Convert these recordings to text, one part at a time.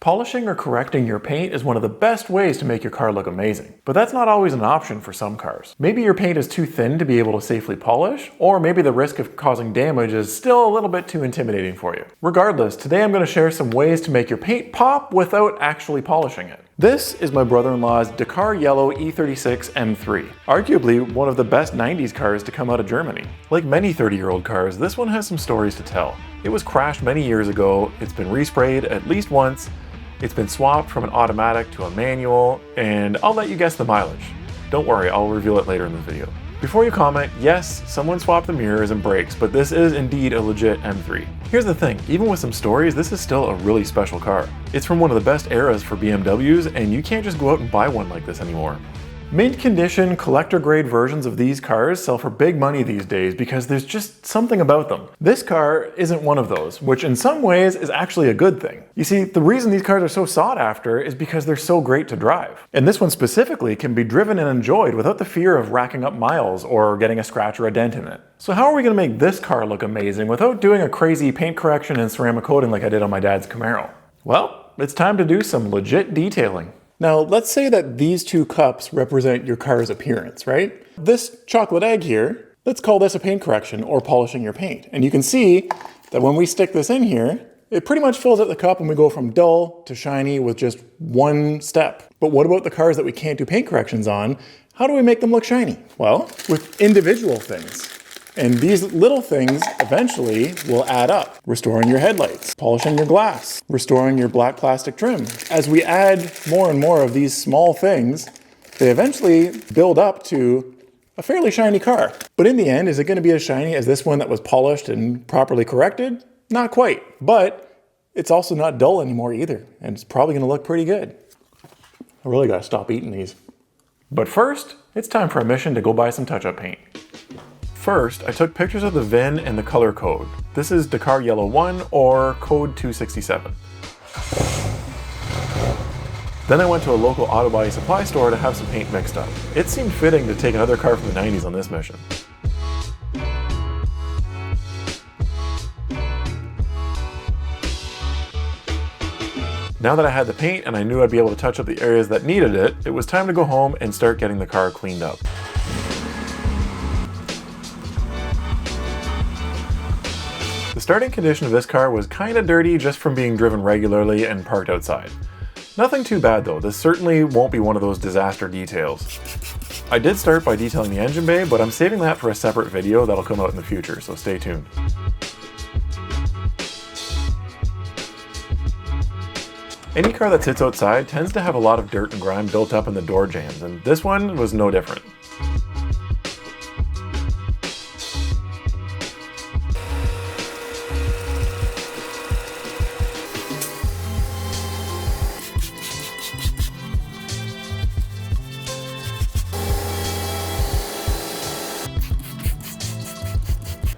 Polishing or correcting your paint is one of the best ways to make your car look amazing. But that's not always an option for some cars. Maybe your paint is too thin to be able to safely polish, or maybe the risk of causing damage is still a little bit too intimidating for you. Regardless, today I'm going to share some ways to make your paint pop without actually polishing it. This is my brother-in-law's Dakar Yellow E36 M3, arguably one of the best 90s cars to come out of Germany. Like many 30-year-old cars, this one has some stories to tell. It was crashed many years ago, it's been resprayed at least once, it's been swapped from an automatic to a manual, and I'll let you guess the mileage. Don't worry, I'll reveal it later in the video. Before you comment, yes, someone swapped the mirrors and brakes, but this is indeed a legit M3. Here's the thing, even with some stories, this is still a really special car. It's from one of the best eras for BMWs, and you can't just go out and buy one like this anymore. Mint condition, collector grade versions of these cars sell for big money these days because there's just something about them. This car isn't one of those, which in some ways is actually a good thing. You see, the reason these cars are so sought after is because they're so great to drive. And this one specifically can be driven and enjoyed without the fear of racking up miles or getting a scratch or a dent in it. So how are we going to make this car look amazing without doing a crazy paint correction and ceramic coating like I did on my dad's Camaro? Well, it's time to do some legit detailing. Now, let's say that these two cups represent your car's appearance, right? This chocolate egg here, let's call this a paint correction or polishing your paint. And you can see that when we stick this in here, it pretty much fills up the cup and we go from dull to shiny with just one step. But what about the cars that we can't do paint corrections on? How do we make them look shiny? Well, with individual things. And these little things eventually will add up. Restoring your headlights, polishing your glass, restoring your black plastic trim. As we add more and more of these small things, they eventually build up to a fairly shiny car. But in the end, is it going to be as shiny as this one that was polished and properly corrected? Not quite, but it's also not dull anymore either, and it's probably going to look pretty good. I really got to stop eating these. But first, it's time for a mission to go buy some touch-up paint. First, I took pictures of the VIN and the color code. This is Dakar Yellow 1 or code 267. Then I went to a local auto body supply store to have some paint mixed up. It seemed fitting to take another car from the 90s on this mission. Now that I had the paint and I knew I'd be able to touch up the areas that needed it, it was time to go home and start getting the car cleaned up. The starting condition of this car was kinda dirty just from being driven regularly and parked outside. Nothing too bad though, this certainly won't be one of those disaster details. I did start by detailing the engine bay, but I'm saving that for a separate video that'll come out in the future, so stay tuned. Any car that sits outside tends to have a lot of dirt and grime built up in the door jambs, and this one was no different.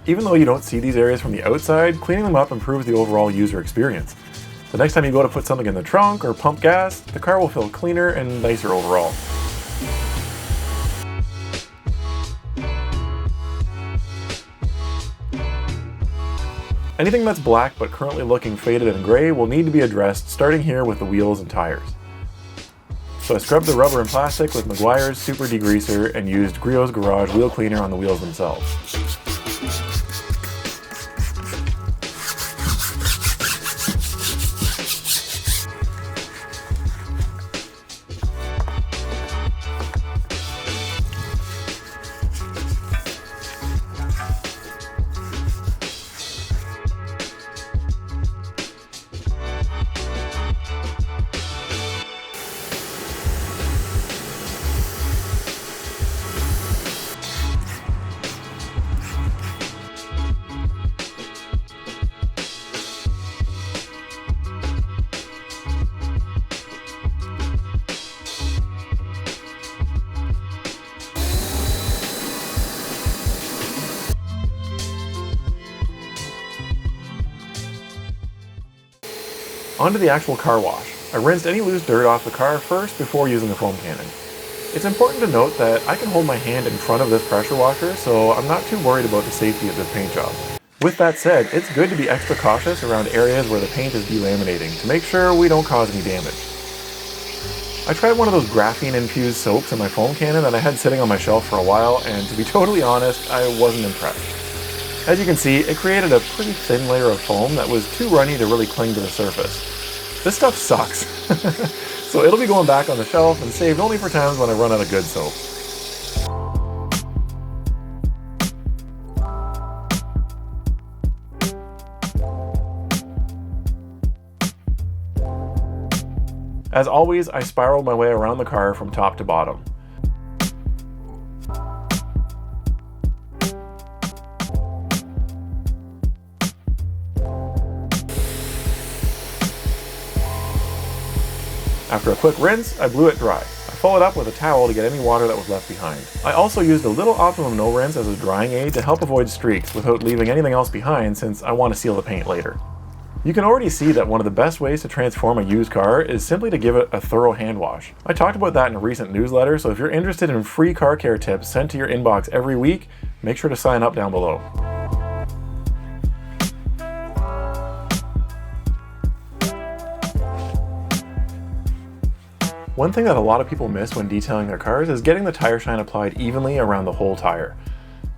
Even though you don't see these areas from the outside, cleaning them up improves the overall user experience. The next time you go to put something in the trunk or pump gas, the car will feel cleaner and nicer overall. Anything that's black but currently looking faded and gray will need to be addressed, starting here with the wheels and tires. So I scrubbed the rubber and plastic with Meguiar's Super Degreaser and used Griot's Garage wheel cleaner on the wheels themselves. Onto the actual car wash. I rinsed any loose dirt off the car first before using the foam cannon. It's important to note that I can hold my hand in front of this pressure washer, so I'm not too worried about the safety of this paint job. With that said, it's good to be extra cautious around areas where the paint is delaminating to make sure we don't cause any damage. I tried one of those graphene-infused soaps in my foam cannon that I had sitting on my shelf for a while, and to be totally honest, I wasn't impressed. As you can see, it created a pretty thin layer of foam that was too runny to really cling to the surface. This stuff sucks. So it'll be going back on the shelf and saved only for times when I run out of good soap. As always, I spiraled my way around the car from top to bottom. After a quick rinse, I blew it dry. I followed up with a towel to get any water that was left behind. I also used a little Optimum No Rinse as a drying aid to help avoid streaks without leaving anything else behind, since I want to seal the paint later. You can already see that one of the best ways to transform a used car is simply to give it a thorough hand wash. I talked about that in a recent newsletter, so if you're interested in free car care tips sent to your inbox every week, make sure to sign up down below. One thing that a lot of people miss when detailing their cars is getting the tire shine applied evenly around the whole tire.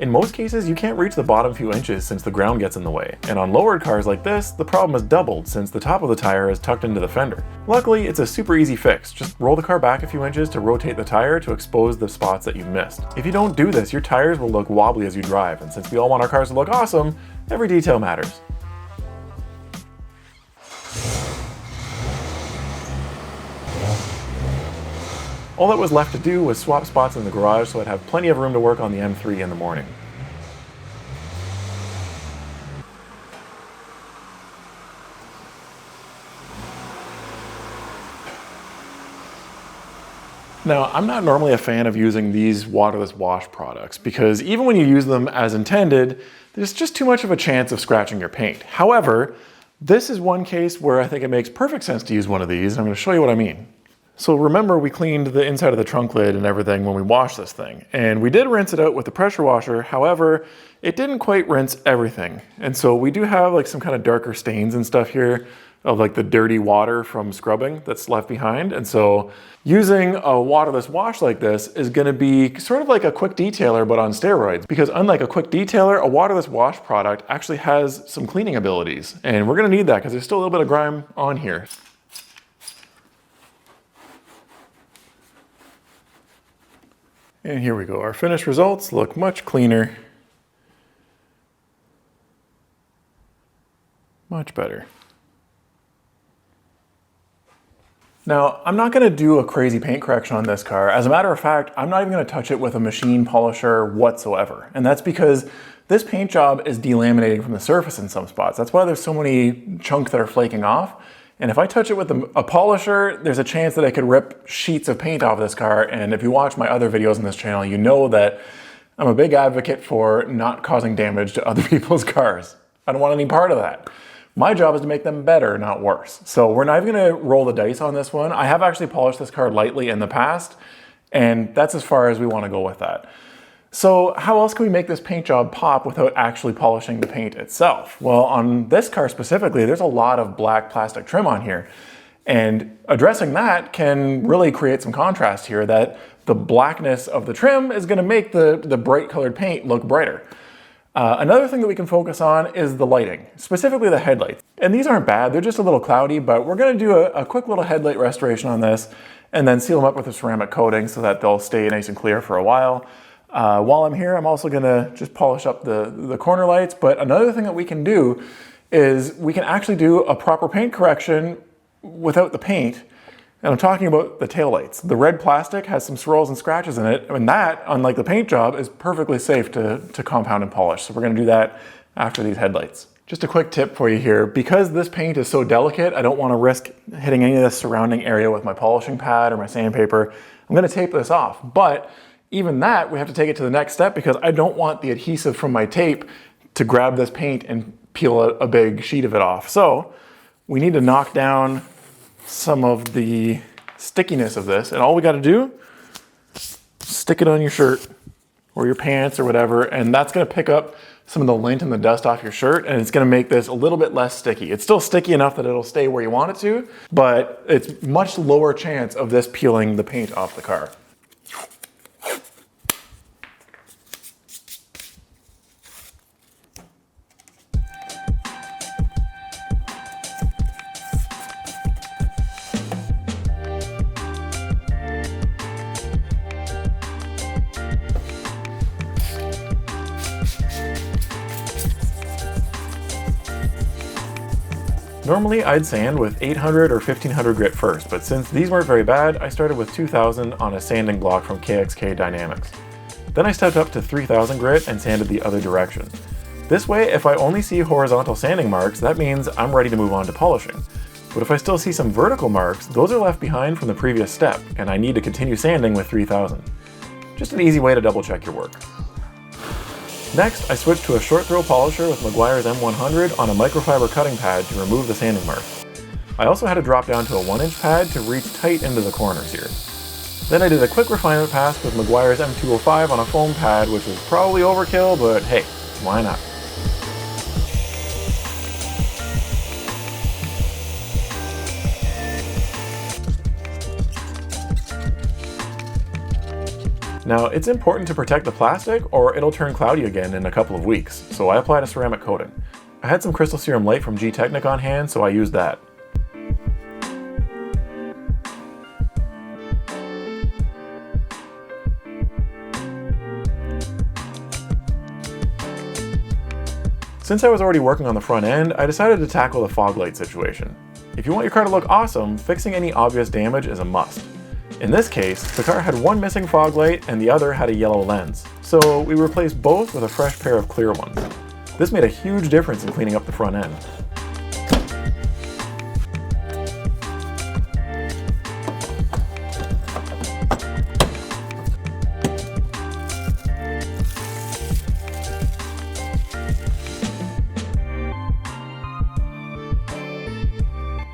In most cases, you can't reach the bottom few inches since the ground gets in the way, and on lowered cars like this, the problem is doubled since the top of the tire is tucked into the fender. Luckily, it's a super easy fix. Just roll the car back a few inches to rotate the tire to expose the spots that you've missed. If you don't do this, your tires will look wobbly as you drive, and since we all want our cars to look awesome, every detail matters. All that was left to do was swap spots in the garage so I'd have plenty of room to work on the M3 in the morning. Now, I'm not normally a fan of using these waterless wash products because even when you use them as intended, there's just too much of a chance of scratching your paint. However, this is one case where I think it makes perfect sense to use one of these, and I'm going to show you what I mean. So remember, we cleaned the inside of the trunk lid and everything when we washed this thing. And we did rinse it out with the pressure washer. However, it didn't quite rinse everything. And so we do have like some kind of darker stains and stuff here of like the dirty water from scrubbing that's left behind. And so using a waterless wash like this is gonna be sort of like a quick detailer, but on steroids. Because unlike a quick detailer, a waterless wash product actually has some cleaning abilities. And we're gonna need that because there's still a little bit of grime on here. And here we go. Our finished results look much cleaner. Much better. Now, I'm not gonna do a crazy paint correction on this car. As a matter of fact, I'm not even gonna touch it with a machine polisher whatsoever. And that's because this paint job is delaminating from the surface in some spots. That's why there's so many chunks that are flaking off. And if I touch it with a polisher, there's a chance that I could rip sheets of paint off this car. And if you watch my other videos on this channel, you know that I'm a big advocate for not causing damage to other people's cars. I don't want any part of that. My job is to make them better, not worse. So we're not even gonna roll the dice on this one. I have actually polished this car lightly in the past, and that's as far as we wanna go with that. So how else can we make this paint job pop without actually polishing the paint itself? Well, on this car specifically, there's a lot of black plastic trim on here. And addressing that can really create some contrast here, that the blackness of the trim is gonna make the bright colored paint look brighter. Another thing that we can focus on is the lighting, specifically the headlights. And these aren't bad, they're just a little cloudy, but we're gonna do a quick little headlight restoration on this and then seal them up with a ceramic coating so that they'll stay nice and clear for a while. While I'm here, I'm also gonna just polish up the corner lights, but another thing that we can do is we can actually do a proper paint correction without the paint. And I'm talking about the taillights. The red plastic has some swirls and scratches in it, and that, unlike the paint job, is perfectly safe to compound and polish. So we're gonna do that after these headlights. Just a quick tip for you here. Because this paint is so delicate, I don't wanna risk hitting any of the surrounding area with my polishing pad or my sandpaper. I'm gonna tape this off, but even that, we have to take it to the next step because I don't want the adhesive from my tape to grab this paint and peel a big sheet of it off. So we need to knock down some of the stickiness of this, and all we gotta do, stick it on your shirt or your pants or whatever, and that's gonna pick up some of the lint and the dust off your shirt, and it's gonna make this a little bit less sticky. It's still sticky enough that it'll stay where you want it to, but it's much lower chance of this peeling the paint off the car. Normally I'd sand with 800 or 1500 grit first, but since these weren't very bad, I started with 2000 on a sanding block from KXK Dynamics. Then I stepped up to 3000 grit and sanded the other direction. This way, if I only see horizontal sanding marks, that means I'm ready to move on to polishing. But if I still see some vertical marks, those are left behind from the previous step, and I need to continue sanding with 3000. Just an easy way to double check your work. Next, I switched to a short throw polisher with Meguiar's M100 on a microfiber cutting pad to remove the sanding marks. I also had to drop down to a 1-inch pad to reach tight into the corners here. Then I did a quick refinement pass with Meguiar's M205 on a foam pad, which was probably overkill, but hey, why not? Now, it's important to protect the plastic or it'll turn cloudy again in a couple of weeks, so I applied a ceramic coating. I had some Crystal Serum Light from G-Technic on hand, so I used that. Since I was already working on the front end, I decided to tackle the fog light situation. If you want your car to look awesome, fixing any obvious damage is a must. In this case, the car had one missing fog light and the other had a yellow lens, so we replaced both with a fresh pair of clear ones. This made a huge difference in cleaning up the front end.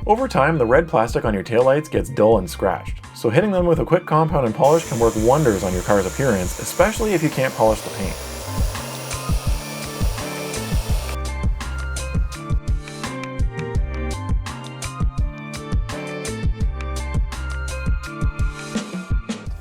Over time, the red plastic on your taillights gets dull and scratched, so hitting them with a quick compound and polish can work wonders on your car's appearance, especially if you can't polish the paint.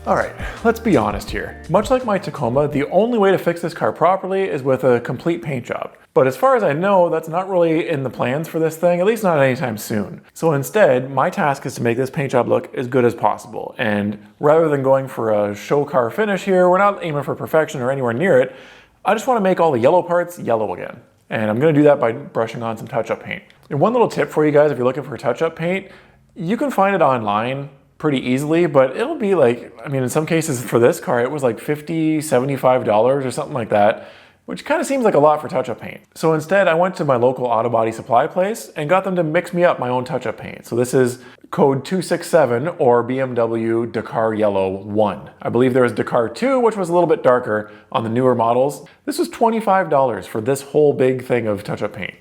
Alright, let's be honest here. Much like my Tacoma, the only way to fix this car properly is with a complete paint job. But as far as I know, that's not really in the plans for this thing, at least not anytime soon. So instead, my task is to make this paint job look as good as possible. And rather than going for a show car finish here, we're not aiming for perfection or anywhere near it. I just want to make all the yellow parts yellow again. And I'm going to do that by brushing on some touch-up paint. And one little tip for you guys if you're looking for touch-up paint, you can find it online pretty easily, but it'll be like, I mean, in some cases for this car, it was like $50, $75 or something like that, which kind of seems like a lot for touch-up paint. So instead, I went to my local auto body supply place and got them to mix me up my own touch-up paint. So this is code 267 or BMW Dakar Yellow 1. I believe there was Dakar 2, which was a little bit darker on the newer models. This was $25 for this whole big thing of touch-up paint.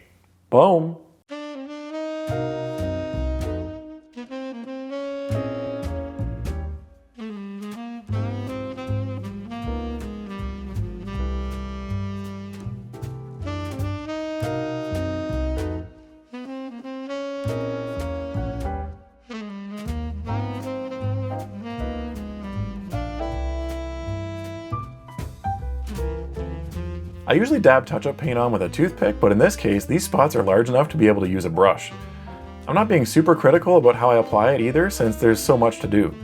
Boom. I usually dab touch-up paint on with a toothpick, but in this case, these spots are large enough to be able to use a brush. I'm not being super critical about how I apply it either, since there's so much to do.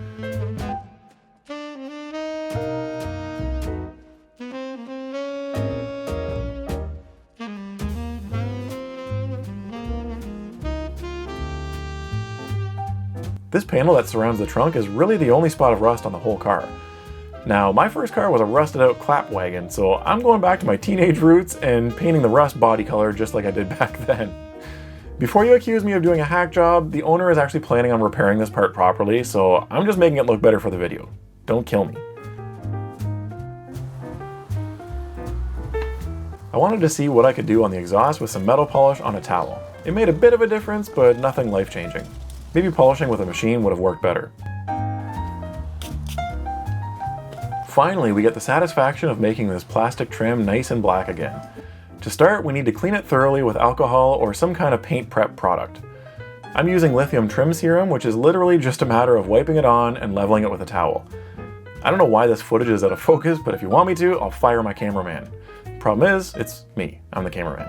This panel that surrounds the trunk is really the only spot of rust on the whole car. Now, my first car was a rusted out clap wagon, so I'm going back to my teenage roots and painting the rust body color just like I did back then. Before you accuse me of doing a hack job, the owner is actually planning on repairing this part properly, so I'm just making it look better for the video. Don't kill me. I wanted to see what I could do on the exhaust with some metal polish on a towel. It made a bit of a difference, but nothing life-changing. Maybe polishing with a machine would have worked better. Finally, we get the satisfaction of making this plastic trim nice and black again. To start, we need to clean it thoroughly with alcohol or some kind of paint prep product. I'm using lithium trim serum, which is literally just a matter of wiping it on and leveling it with a towel. I don't know why this footage is out of focus, but if you want me to, I'll fire my cameraman. Problem is, it's me. I'm the cameraman.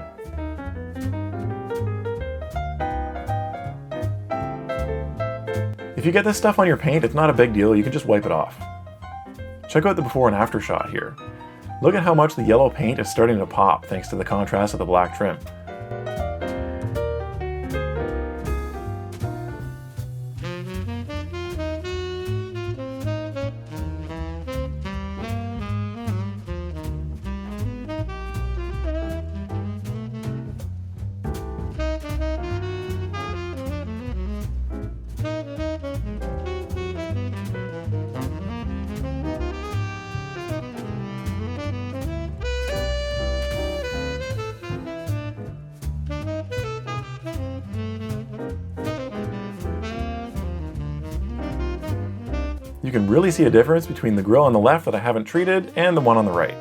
If you get this stuff on your paint, it's not a big deal, you can just wipe it off. Check out the before and after shot here. Look at how much the yellow paint is starting to pop thanks to the contrast of the black trim. You can really see a difference between the grill on the left that I haven't treated and the one on the right.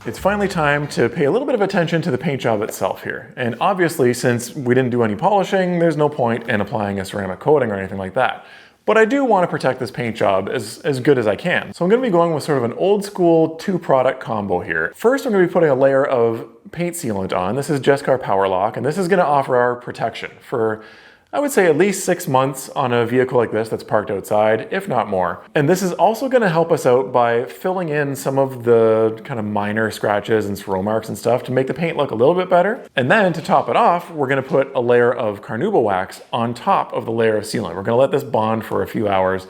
It's finally time to pay a little bit of attention to the paint job itself here. And obviously, since we didn't do any polishing, there's no point in applying a ceramic coating or anything like that. But I do want to protect this paint job as good as I can. So I'm going to be going with sort of an old school 2-product combo here. First, I'm going to be putting a layer of paint sealant on. This is Jescar Power Lock, and this is going to offer our protection for, I would say, at least 6 months on a vehicle like this that's parked outside, if not more. And this is also going to help us out by filling in some of the kind of minor scratches and swirl marks and stuff to make the paint look a little bit better. And then to top it off, we're going to put a layer of carnauba wax on top of the layer of sealant. We're going to let this bond for a few hours.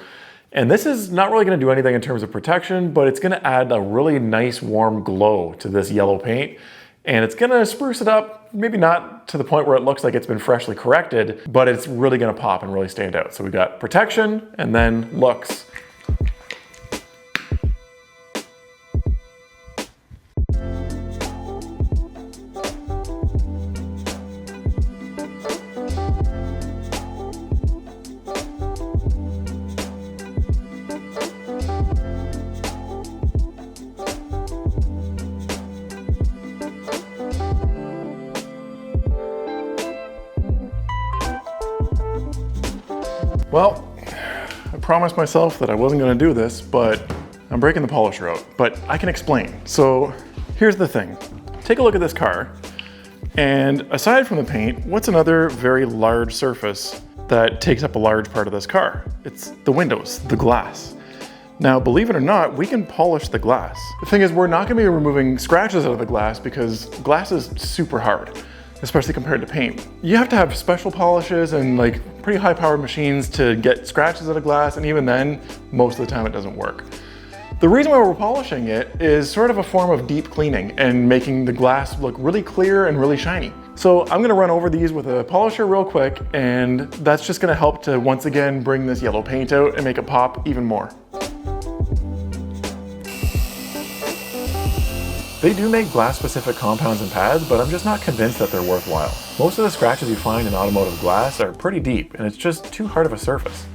And this is not really going to do anything in terms of protection, but it's going to add a really nice warm glow to this yellow paint. And it's gonna spruce it up, maybe not to the point where it looks like it's been freshly corrected, but it's really gonna pop and really stand out. So we got protection and then looks. Well, I promised myself that I wasn't going to do this, but I'm breaking the polisher out. But I can explain. So here's the thing. Take a look at this car. And aside from the paint, what's another very large surface that takes up a large part of this car? It's the windows, the glass. Now, believe it or not, we can polish the glass. The thing is, we're not going to be removing scratches out of the glass because glass is super hard, especially compared to paint. You have to have special polishes and like pretty high powered machines to get scratches out of glass, and even then, most of the time it doesn't work. The reason why we're polishing it is sort of a form of deep cleaning and making the glass look really clear and really shiny. So I'm gonna run over these with a polisher real quick, and that's just gonna help to once again bring this yellow paint out and make it pop even more. They do make glass-specific compounds and pads, but I'm just not convinced that they're worthwhile. Most of the scratches you find in automotive glass are pretty deep, and it's just too hard of a surface.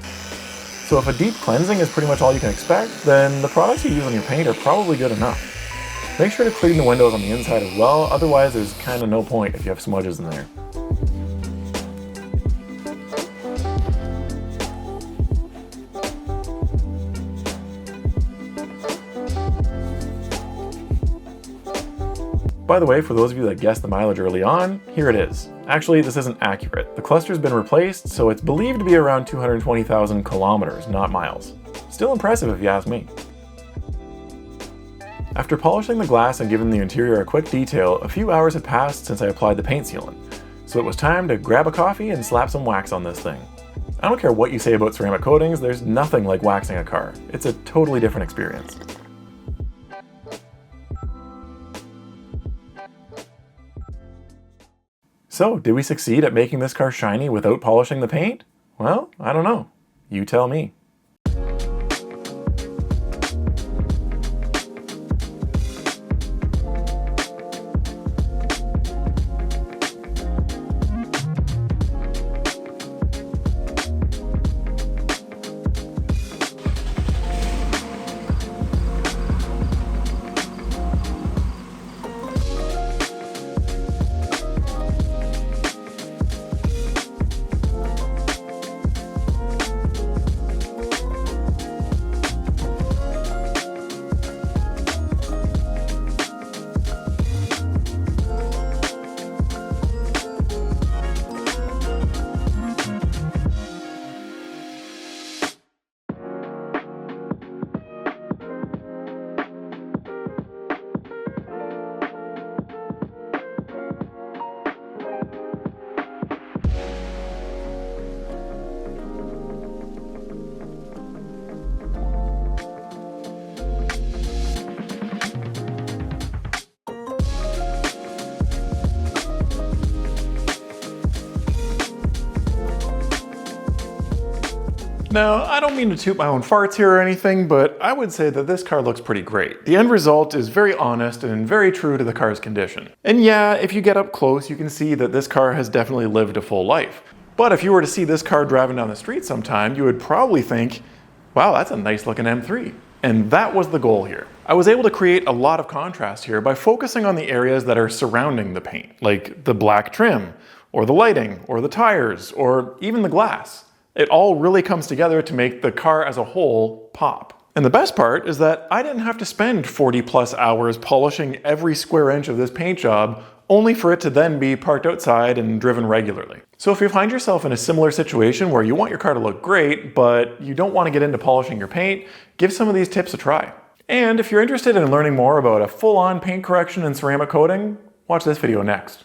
So if a deep cleansing is pretty much all you can expect, then the products you use on your paint are probably good enough. Make sure to clean the windows on the inside as well, otherwise there's kind of no point if you have smudges in there. By the way, for those of you that guessed the mileage early on, here it is. Actually, this isn't accurate. The cluster's been replaced, so it's believed to be around 220,000 kilometers, not miles. Still impressive if you ask me. After polishing the glass and giving the interior a quick detail, a few hours had passed since I applied the paint sealant. So it was time to grab a coffee and slap some wax on this thing. I don't care what you say about ceramic coatings, there's nothing like waxing a car. It's a totally different experience. So, did we succeed at making this car shiny without polishing the paint? Well, I don't know. You tell me. Now, I don't mean to toot my own farts here or anything, but I would say that this car looks pretty great. The end result is very honest and very true to the car's condition. And yeah, if you get up close, you can see that this car has definitely lived a full life. But if you were to see this car driving down the street sometime, you would probably think, wow, that's a nice looking M3. And that was the goal here. I was able to create a lot of contrast here by focusing on the areas that are surrounding the paint, like the black trim, or the lighting, or the tires, or even the glass. It all really comes together to make the car as a whole pop. And the best part is that I didn't have to spend 40+ hours polishing every square inch of this paint job only for it to then be parked outside and driven regularly. So if you find yourself in a similar situation where you want your car to look great, but you don't want to get into polishing your paint, give some of these tips a try. And if you're interested in learning more about a full-on paint correction and ceramic coating, watch this video next.